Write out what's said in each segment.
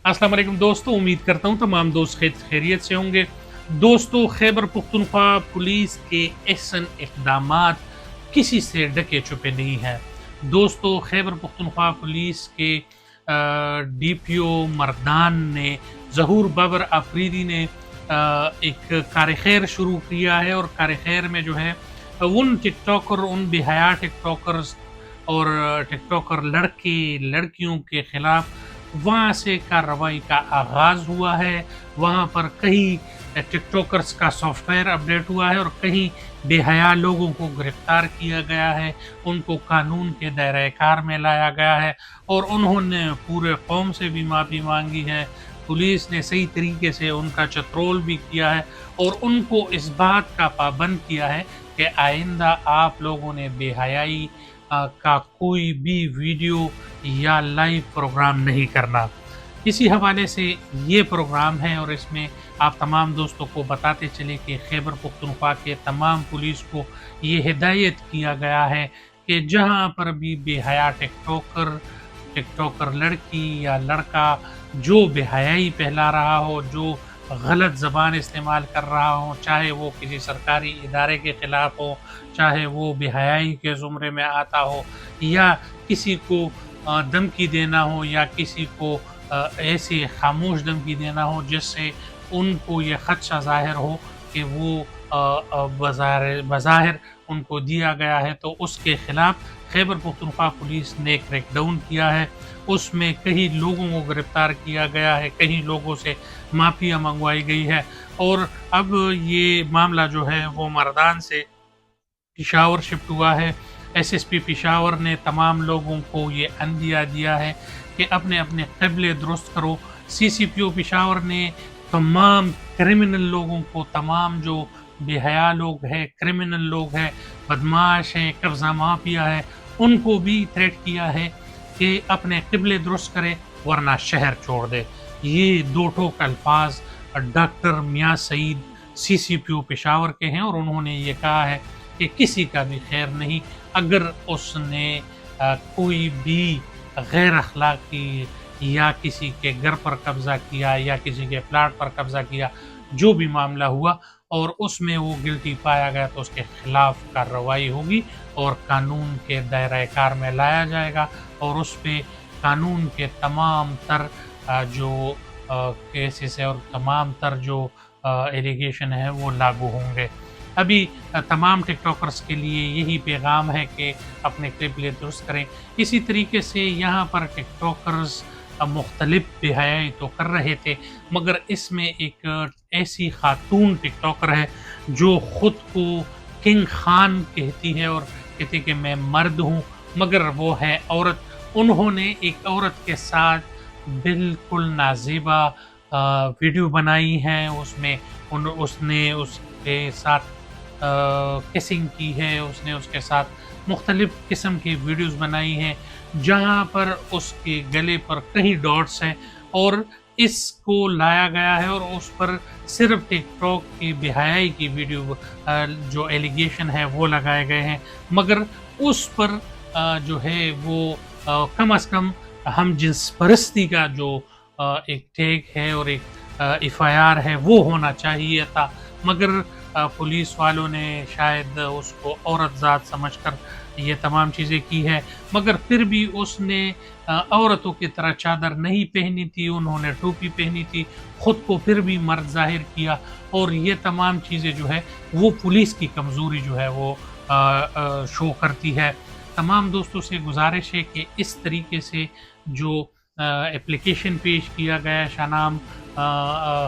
अस्सलाम वालेकुम दोस्तों, उम्मीद करता हूँ तमाम दोस्त खैरियत से होंगे। दोस्तों, खैबर पख्तूनख्वा पुलिस के एहसन इक़दामात किसी से ढके छुपे नहीं हैं। दोस्तों, खैबर पख्तूनख्वा पुलिस के डीपीओ मर्दान ने ज़हूर बाबर आफरीदी ने एक कार खैर शुरू किया है, और कार खैर में जो है उन टिकटॉकर, उन बेहया टिकटॉकर्स और टिकटॉकर लड़के लड़कियों के खिलाफ वहाँ से कार्रवाई का आगाज़ हुआ है। वहाँ पर कई टिकटॉकर्स का सॉफ्टवेयर अपडेट हुआ है और कहीं बेहया लोगों को गिरफ्तार किया गया है, उनको कानून के दायरे कार में लाया गया है और उन्होंने पूरे कौम से भी माफ़ी मांगी है। पुलिस ने सही तरीके से उनका चत्रोल भी किया है और उनको इस बात का पाबंद किया है कि आइंदा आप लोगों ने बेहयाई का कोई भी वीडियो या लाइव प्रोग्राम नहीं करना। इसी हवाले से ये प्रोग्राम है और इसमें आप तमाम दोस्तों को बताते चले कि खैबर पख्तूनख्वा के तमाम पुलिस को ये हिदायत किया गया है कि जहाँ पर भी बेहया टिकटॉकर लड़की या लड़का जो बेहयाई फैला रहा हो, जो गलत ज़बान इस्तेमाल कर रहा हो, चाहे वो किसी सरकारी इदारे के ख़िलाफ़ हो, चाहे वो बेहयाई के ज़ुमरे में आता हो, या किसी को धमकी देना हो, या किसी को ऐसी खामोश धमकी देना हो जिससे उनको ये ख़दशा ज़ाहिर हो कि वो बज़ाहिर उनको दिया गया है, तो उसके ख़िलाफ़ खैबर पख्तूनख्वा पुलिस ने क्रैकडाउन किया है। उसमें कई लोगों को गिरफ़्तार किया गया है, कई लोगों से माफ़िया मंगवाई गई है और अब ये मामला जो है वो मर्दान से पेशावर शिफ्ट हुआ है। एसएसपी पेशावर ने तमाम लोगों को ये अंदिया दिया है कि अपने अपने क़िबले दुरुस्त करो। सीसीपीओ पेशावर ने तमाम क्रिमिनल लोगों को, तमाम जो बेहया लोग हैं, क्रिमिनल लोग हैं, बदमाश हैं, कब्ज़ा माफिया है, उनको भी थ्रेट किया है कि अपने क़िबले दुरुस्त करे वरना शहर छोड़ दे। ये दो ठोक अल्फाज डॉक्टर मियाँ सईद सीसीपीओ पेशावर के हैं और उन्होंने ये कहा है कि किसी का भी खैर नहीं अगर उसने कोई भी गैर अखलाकी या किसी के घर पर कब्ज़ा किया या किसी के प्लाट पर कब्ज़ा किया, जो भी मामला हुआ और उसमें वो गिल्टी पाया गया तो उसके खिलाफ कार्रवाई होगी और कानून के दायरे कार में लाया जाएगा और उस पे कानून के तमाम तर जो केसेस है और तमाम तर जो एलिगेशन है वो लागू होंगे। अभी तमाम टिकटॉकर्स के लिए यही पैगाम है कि अपने क़िबले दुरुस्त करें। इसी तरीके से यहाँ पर टिकटॉकर्स मुख्तलिफ बेहयाई तो कर रहे थे, मगर इसमें एक ऐसी खातून टिकटॉकर है जो ख़ुद को किंग खान कहती है और कहती है कि मैं मर्द हूँ मगर वो है औरत। उन्होंने एक औरत के साथ बिल्कुल नाज़ेबा वीडियो बनाई है, उसमें उसने उसके साथ किसिंग की है, उसने उसके साथ मुख्तलिफ़ किस्म की वीडियोज़ बनाई हैं जहाँ पर उसके गले पर कई डॉट्स हैं और इसको लाया गया है और उस पर सिर्फ टिकटॉक की बेहयाई की वीडियो जो एलिगेशन है वो लगाए गए हैं, मगर उस पर जो है वो कम अज़ कम हम जिन्स परस्ती का जो एक टैग है और एक एफआईआर है वो होना चाहिए था, मगर पुलिस वालों ने शायद उसको औरत ज़ात समझकर ये तमाम चीज़ें की है, मगर फिर भी उसने औरतों की तरह चादर नहीं पहनी थी, उन्होंने टोपी पहनी थी, ख़ुद को फिर भी मर्द ज़ाहिर किया और ये तमाम चीज़ें जो है वो पुलिस की कमज़ोरी जो है वो शो करती है। तमाम दोस्तों से गुजारिश है कि इस तरीके से जो एप्लीकेशन पेश किया गया है शानाम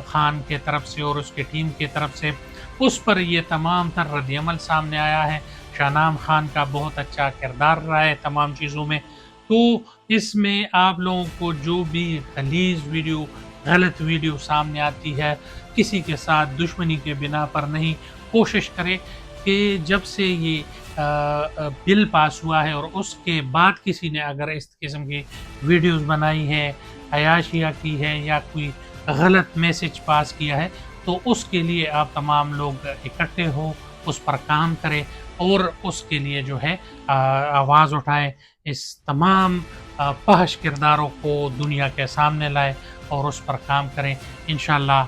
खान के तरफ से और उसके टीम की तरफ से, उस पर ये तमाम तर रद्द-ए-अमल सामने आया है। शानाम खान का बहुत अच्छा किरदार रहा है तमाम चीज़ों में, तो इसमें आप लोगों को जो भी गलीज़ वीडियो, गलत वीडियो सामने आती है, किसी के साथ दुश्मनी के बिना पर नहीं, कोशिश करें कि जब से ये बिल पास हुआ है और उसके बाद किसी ने अगर इस किस्म की वीडियोस बनाई हैं, अयाशिया की है या कोई गलत मैसेज पास किया है, तो उसके लिए आप तमाम लोग इकट्ठे हो, उस पर काम करें और उसके लिए जो है आवाज़ उठाएँ। इस तमाम फहश किरदारों को दुनिया के सामने लाए और उस पर काम करें। इंशाअल्लाह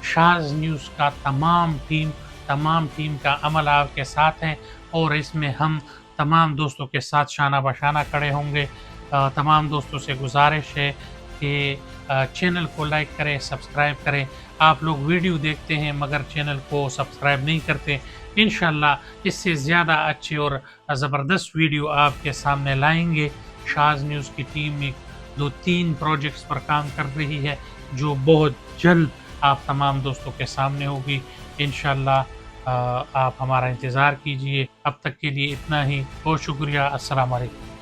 शाज़ न्यूज़ का तमाम टीम का अमल आपके साथ है और इसमें हम तमाम दोस्तों के साथ शाना बशाना खड़े होंगे। तमाम दोस्तों से गुजारिश है कि चैनल को लाइक करें, सब्सक्राइब करें। आप लोग वीडियो देखते हैं मगर चैनल को सब्सक्राइब नहीं करते। इंशाअल्लाह इससे ज़्यादा अच्छी और ज़बरदस्त वीडियो आपके सामने लाएंगे। शाज़ न्यूज़ की टीम एक 2-3 प्रोजेक्ट्स पर काम कर रही है जो बहुत जल्द आप तमाम दोस्तों के सामने होगी। इंशाअल्लाह आप हमारा इंतज़ार कीजिए। अब तक के लिए इतना ही। बहुत शुक्रिया। अस्सलाम वालेकुम।